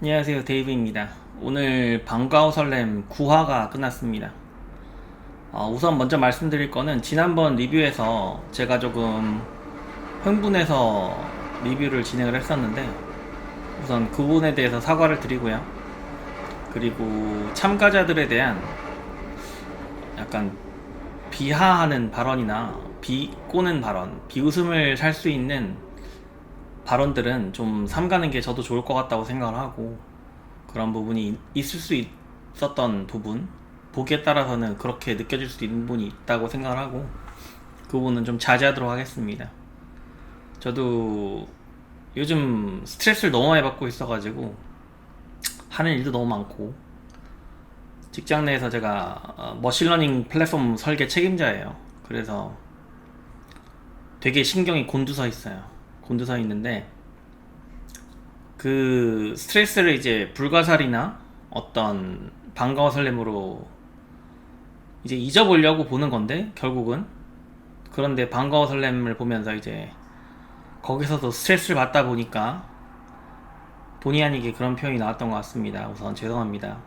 안녕하세요, 데이브입니다. 오늘 방과후 설렘 9화가 끝났습니다. 우선 먼저 말씀드릴 거는 지난번 리뷰에서 제가 조금 흥분해서 리뷰를 진행을 했었는데, 우선 그 부분에 대해서 사과를 드리고요. 그리고 참가자들에 대한 약간 비하하는 발언이나 비꼬는 발언, 비웃음을 살 수 있는 발언들은 좀 삼가는 게 저도 좋을 것 같다고 생각을 하고, 그런 부분이 있을 수 있었던 부분, 보기에 따라서는 그렇게 느껴질 수 있는 부분이 있다고 생각을 하고, 그 부분은 좀 자제하도록 하겠습니다. 저도 요즘 스트레스를 너무 많이 받고 있어가지고 하는 일도 너무 많고, 직장 내에서 제가 머신러닝 플랫폼 설계 책임자예요. 그래서 되게 신경이 곤두서 있어요. 곤두서 있는데, 그 스트레스를 이제 불가사리나 어떤 방과후 설렘으로 이제 잊어보려고 보는 건데, 결국은. 그런데 방과후 설렘을 보면서 이제 거기서도 스트레스를 받다 보니까 본의 아니게 그런 표현이 나왔던 것 같습니다. 우선 죄송합니다.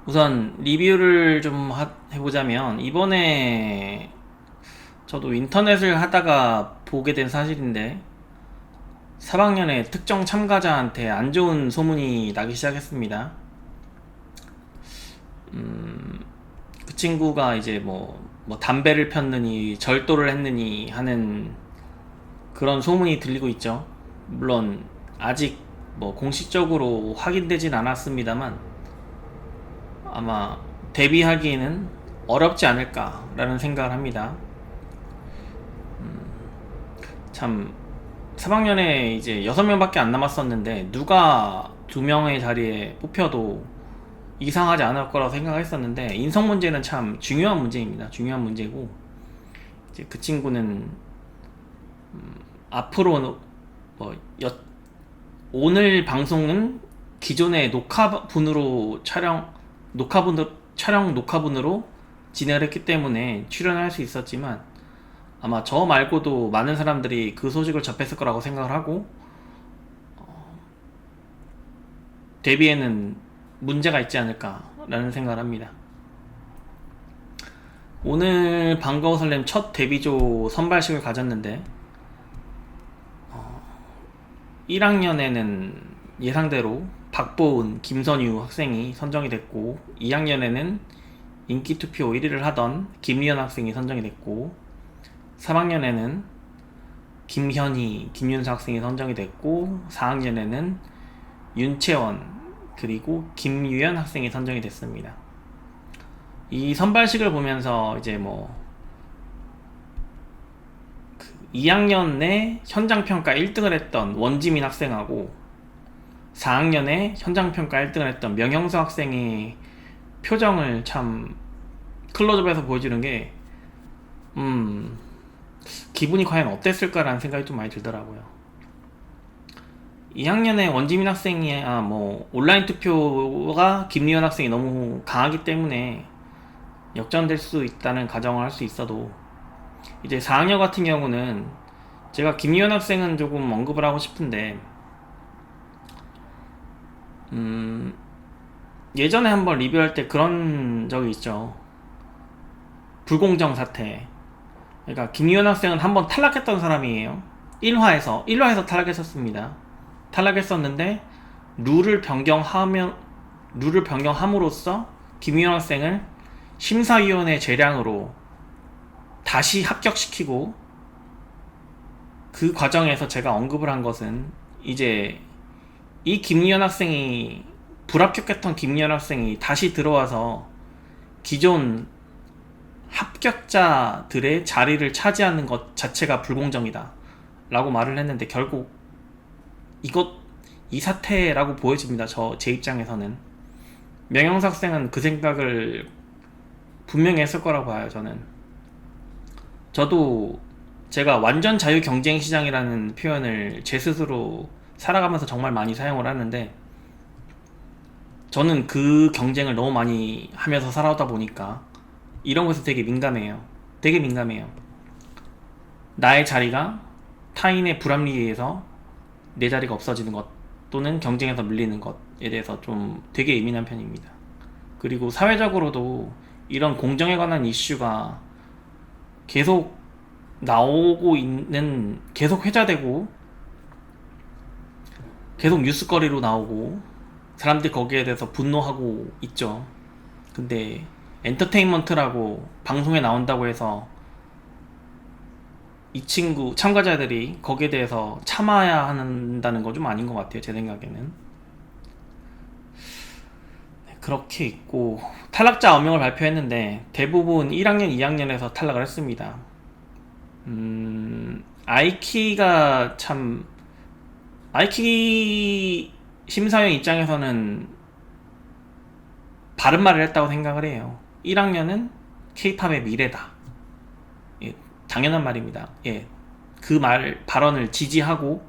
우선 리뷰를 좀 해보자면, 이번에 저도 인터넷을 하다가 보게 된 사실인데, 3학년에 특정 참가자한테 안 좋은 소문이 나기 시작했습니다. 그 친구가 이제 뭐 담배를 폈느니 절도를 했느니 하는 그런 소문이 들리고 있죠. 물론 아직 뭐 공식적으로 확인되진 않았습니다만, 아마 데뷔하기에는 어렵지 않을까라는 생각을 합니다. 참, 3학년에 이제 6명밖에 안 남았었는데 누가 2명의 자리에 뽑혀도 이상하지 않을 거라고 생각했었는데, 인성 문제는 참 중요한 문제입니다. 중요한 문제고, 이제 그 친구는 앞으로 뭐 오늘 방송은 기존의 녹화분으로 진행을 했기 때문에 출연할 수 있었지만, 아마 저 말고도 많은 사람들이 그 소식을 접했을 거라고 생각을 하고, 데뷔에는 문제가 있지 않을까라는 생각을 합니다. 오늘 방과후 설렘 첫 데뷔조 선발식을 가졌는데, 1학년에는 예상대로 박보은, 김선유 학생이 선정이 됐고, 2학년에는 인기투표 1위를 하던 김리연 학생이 선정이 됐고, 3학년에는 김현희, 김윤서 학생이 선정이 됐고, 4학년에는 윤채원, 그리고 김유연 학생이 선정이 됐습니다. 이 선발식을 보면서 이제 2학년에 현장평가 1등을 했던 원지민 학생하고 4학년에 현장평가 1등을 했던 명형수 학생의 표정을 참 클로즈업에서 보여주는 게 기분이 과연 어땠을까라는 생각이 좀 많이 들더라고요. 2학년에 원지민 학생이 온라인 투표가 김리현 학생이 너무 강하기 때문에 역전될 수 있다는 가정을 할 수 있어도, 이제 4학년 같은 경우는 제가 김리현 학생은 조금 언급을 하고 싶은데, 예전에 한번 리뷰할 때 그런 적이 있죠. 불공정 사태. 그러니까 김리현 학생은 한번 탈락했던 사람이에요. 1화에서 탈락했었습니다. 탈락했었는데 룰을 변경함으로써 김유영 학생을 심사위원회 재량으로 다시 합격시키고, 그 과정에서 제가 언급을 한 것은, 이제 이 김유연 학생이, 불합격했던 김유연 학생이 다시 들어와서 기존 합격자들의 자리를 차지하는 것 자체가 불공정이다 라고 말을 했는데, 결국 이 사태라고 보여집니다. 제 입장에서는. 명영사 학생은 그 생각을 분명히 했을 거라고 봐요. 저도 제가 완전 자유 경쟁 시장이라는 표현을 제 스스로 살아가면서 정말 많이 사용을 하는데, 저는 그 경쟁을 너무 많이 하면서 살아오다 보니까 이런 것에 되게 민감해요. 나의 자리가 타인의 불합리에 의해서 내 자리가 없어지는 것 또는 경쟁에서 밀리는 것에 대해서 좀 되게 예민한 편입니다. 그리고 사회적으로도 이런 공정에 관한 이슈가 계속 나오고 있는, 계속 회자되고 계속 뉴스거리로 나오고 사람들이 거기에 대해서 분노하고 있죠. 근데 엔터테인먼트라고 방송에 나온다고 해서 이 친구 참가자들이 거기에 대해서 참아야 한다는 건 좀 아닌 것 같아요, 제 생각에는. 네, 그렇게 있고 탈락자 엄명을 발표했는데 대부분 1학년, 2학년에서 탈락을 했습니다. 아이키가 참, 아이키 심사위원 입장에서는 바른 말을 했다고 생각을 해요. 1학년은 K-팝의 미래다. 예, 당연한 말입니다. 예, 그 발언을 지지하고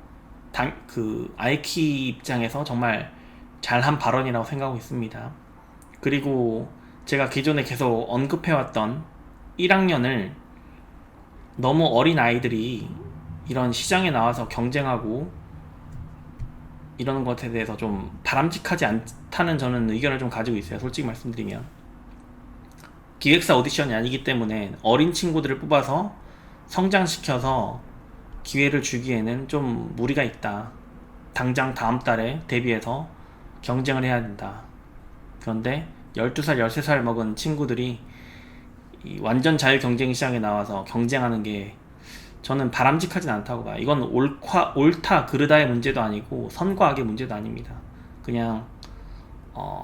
그 아이키 입장에서 정말 잘한 발언이라고 생각하고 있습니다. 그리고 제가 기존에 계속 언급해왔던 1학년을 너무 어린 아이들이 이런 시장에 나와서 경쟁하고 이러는 것에 대해서 좀 바람직하지 않다는 저는 의견을 좀 가지고 있어요. 솔직히 말씀드리면 기획사 오디션이 아니기 때문에 어린 친구들을 뽑아서 성장시켜서 기회를 주기에는 좀 무리가 있다. 당장 다음 달에 데뷔해서 경쟁을 해야 된다. 그런데 12살, 13살 먹은 친구들이 이 완전 자유 경쟁 시장에 나와서 경쟁하는 게 저는 바람직하진 않다고 봐요. 이건 옳다 그르다의 문제도 아니고 선과 악의 문제도 아닙니다. 그냥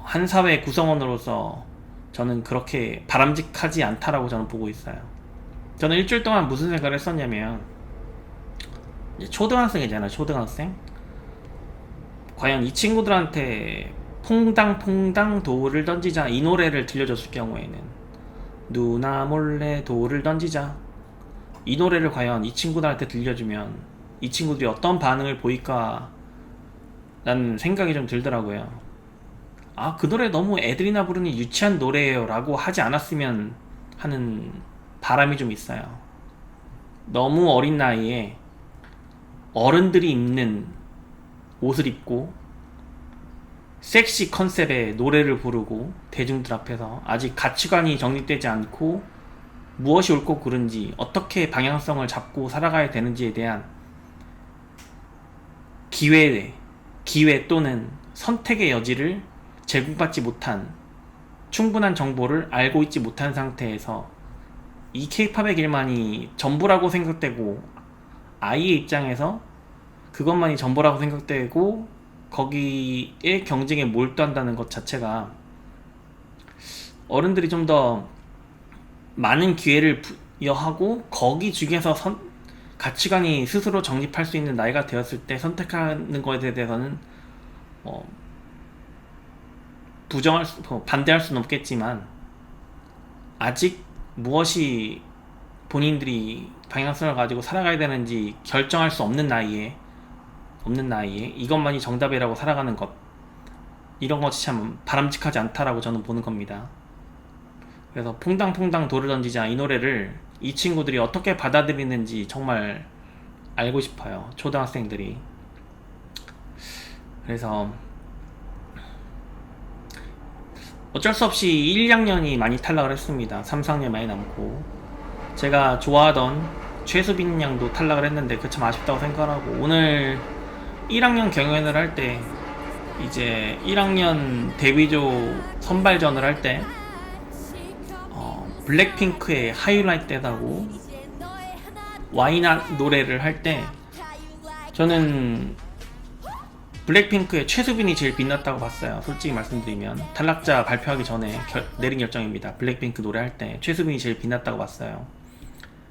한 사회 구성원으로서 저는 그렇게 바람직하지 않다라고 저는 보고 있어요. 저는 일주일 동안 무슨 생각을 했었냐면, 초등학생이잖아요, 초등학생. 과연 이 친구들한테 퐁당퐁당 돌을 던지자, 이 노래를 들려줬을 경우에는 누나 몰래 돌을 던지자, 이 노래를 과연 이 친구들한테 들려주면 이 친구들이 어떤 반응을 보일까 라는 생각이 좀 들더라고요. 아, 그 노래 너무 애들이나 부르는 유치한 노래예요 라고 하지 않았으면 하는 바람이 좀 있어요. 너무 어린 나이에 어른들이 입는 옷을 입고 섹시 컨셉의 노래를 부르고 대중들 앞에서 아직 가치관이 정립되지 않고 무엇이 옳고 그른지, 어떻게 방향성을 잡고 살아가야 되는지에 대한 기회 또는 선택의 여지를 제공받지 못한, 충분한 정보를 알고 있지 못한 상태에서 이 케이팝의 길만이 전부라고 생각되고, 아이의 입장에서 그것만이 전부라고 생각되고 거기에 경쟁에 몰두한다는 것 자체가, 어른들이 좀 더 많은 기회를 부여하고 거기 중에서 가치관이 스스로 정립할 수 있는 나이가 되었을 때 선택하는 것에 대해서는 반대할 수는 없겠지만, 아직 무엇이 본인들이 방향성을 가지고 살아가야 되는지 결정할 수 없는 나이에 이것만이 정답이라고 살아가는 것, 이런 것이 참 바람직하지 않다라고 저는 보는 겁니다. 그래서 퐁당퐁당 돌을 던지자, 이 노래를 이 친구들이 어떻게 받아들이는지 정말 알고 싶어요, 초등학생들이. 그래서 어쩔 수 없이 1, 2학년이 많이 탈락을 했습니다. 3, 4학년 많이 남고, 제가 좋아하던 최수빈 양도 탈락을 했는데 그 참 아쉽다고 생각하고, 오늘 1학년 경연을 할 때, 이제 1학년 데뷔조 선발전을 할 때 블랙핑크의 하이라이트하고 와이낫 노래를 할 때 저는 블랙핑크의 최수빈이 제일 빛났다고 봤어요. 솔직히 말씀드리면 탈락자 발표하기 전에 내린 결정입니다. 블랙핑크 노래할 때 최수빈이 제일 빛났다고 봤어요.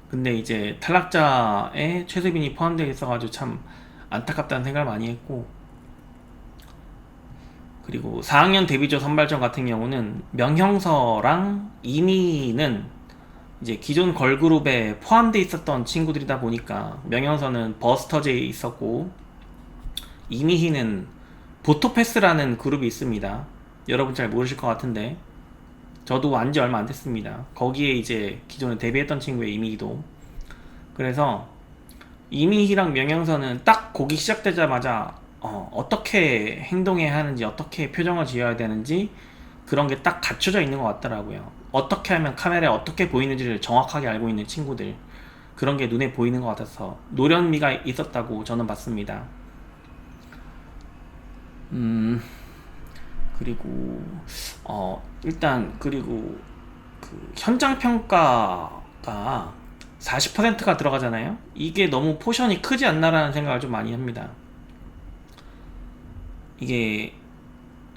근데 이제 탈락자에 최수빈이 포함되어 있어가지고 참 안타깝다는 생각을 많이 했고, 그리고 4학년 데뷔조 선발전 같은 경우는 명형서랑 이미는 이제 기존 걸그룹에 포함되어 있었던 친구들이다 보니까, 명형서는 버스터즈에 있었고 이미희는 보토패스라는 그룹이 있습니다. 여러분 잘 모르실 것 같은데 저도 안지 얼마 안 됐습니다. 거기에 이제 기존에 데뷔했던 친구의 이미희도. 그래서 이미희랑 명영선은 딱 곡이 시작되자마자 어떻게 행동해야 하는지, 어떻게 표정을 지어야 되는지 그런 게 딱 갖춰져 있는 것 같더라고요. 어떻게 하면 카메라에 어떻게 보이는지를 정확하게 알고 있는 친구들, 그런 게 눈에 보이는 것 같아서 노련미가 있었다고 저는 봤습니다. 그리고 일단 그리고 그 현장 평가가 40%가 들어가잖아요. 이게 너무 포션이 크지 않나라는 생각을 좀 많이 합니다. 이게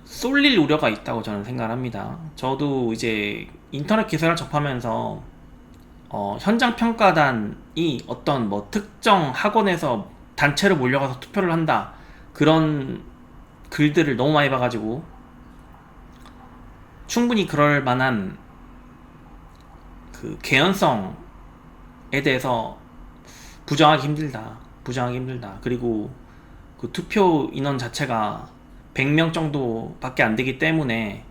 쏠릴 우려가 있다고 저는 생각을 합니다. 저도 이제 인터넷 기사를 접하면서 현장 평가단이 어떤 뭐 특정 학원에서 단체로 몰려가서 투표를 한다, 그런 글들을 너무 많이 봐가지고 충분히 그럴 만한 그 개연성에 대해서 부정하기 힘들다. 그리고 그 투표 인원 자체가 100명 정도밖에 안 되기 때문에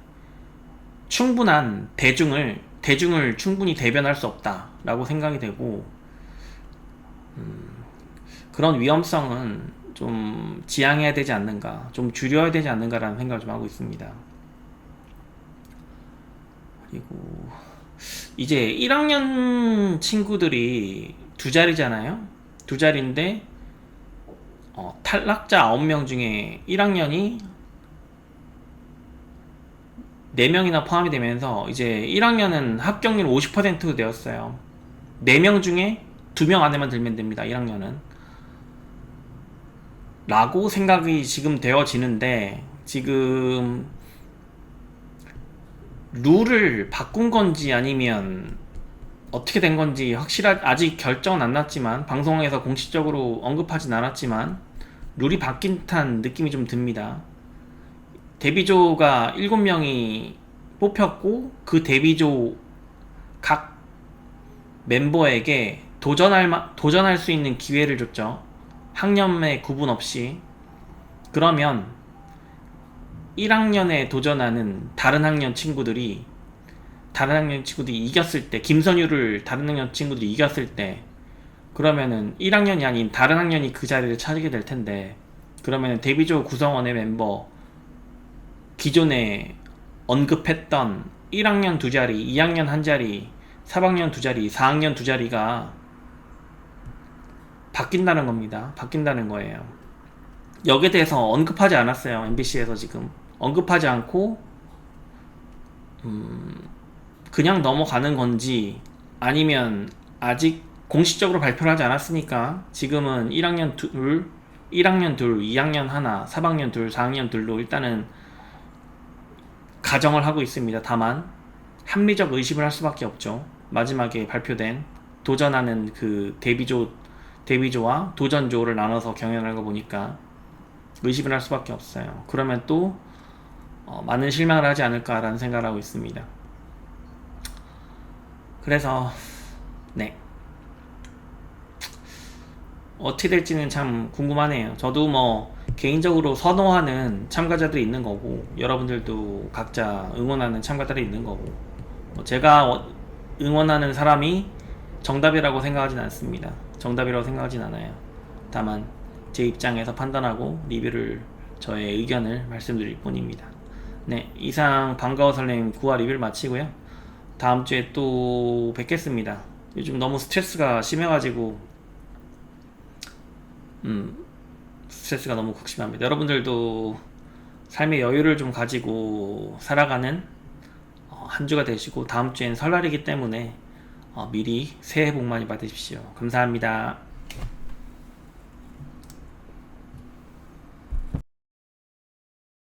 충분한 대중을 충분히 대변할 수 없다라고 생각이 되고, 그런 위험성은 좀 지양해야 되지 않는가, 좀 줄여야 되지 않는가라는 생각을 좀 하고 있습니다. 그리고 이제 1학년 친구들이 두 자리잖아요. 두 자리인데 탈락자 9명 중에 1학년이 4명이나 포함이 되면서 이제 1학년은 합격률 50% 되었어요. 4명 중에 2명 안에만 들면 됩니다. 1학년은. 라고 생각이 지금 되어지는데, 지금 룰을 바꾼 건지 아니면 어떻게 된 건지 아직 결정은 안 났지만, 방송에서 공식적으로 언급하진 않았지만 룰이 바뀐 듯한 느낌이 좀 듭니다. 데뷔조가 7명이 뽑혔고, 그 데뷔조 각 멤버에게 도전할 수 있는 기회를 줬죠. 학년에 구분 없이. 그러면 1학년에 도전하는 다른 학년 친구들이 이겼을 때, 김선유를 다른 학년 친구들이 이겼을 때, 그러면은 1학년이 아닌 다른 학년이 그 자리를 차지게 될 텐데, 그러면은 데뷔조 구성원의 멤버, 기존에 언급했던 1학년 2자리, 2학년 1자리, 3학년 2자리, 4학년 2자리가 바뀐다는 겁니다. 바뀐다는 거예요. 여기에 대해서 언급하지 않았어요. MBC에서 지금 언급하지 않고 그냥 넘어가는 건지, 아니면 아직 공식적으로 발표를 하지 않았으니까 지금은 1학년 둘, 2학년 하나, 3학년 둘, 4학년 둘로 일단은 가정을 하고 있습니다. 다만 합리적 의심을 할 수밖에 없죠. 마지막에 발표된 도전하는 그 데뷔조와 도전조를 나눠서 경연을 하고 보니까 의심을 할 수밖에 없어요. 그러면 또 많은 실망을 하지 않을까라는 생각을 하고 있습니다. 그래서 네, 어떻게 될지는 참 궁금하네요. 저도 뭐 개인적으로 선호하는 참가자들이 있는 거고, 여러분들도 각자 응원하는 참가자들이 있는 거고, 제가 응원하는 사람이 정답이라고 생각하진 않습니다. 정답이라고 생각하진 않아요. 다만 제 입장에서 판단하고 저의 의견을 말씀드릴 뿐입니다. 네, 이상 반가워 설렘 9화 리뷰를 마치고요. 다음 주에 또 뵙겠습니다. 요즘 너무 스트레스가 심해가지고 스트레스가 너무 극심합니다. 여러분들도 삶의 여유를 좀 가지고 살아가는 한 주가 되시고, 다음 주엔 설날이기 때문에 미리 새해 복 많이 받으십시오. 감사합니다.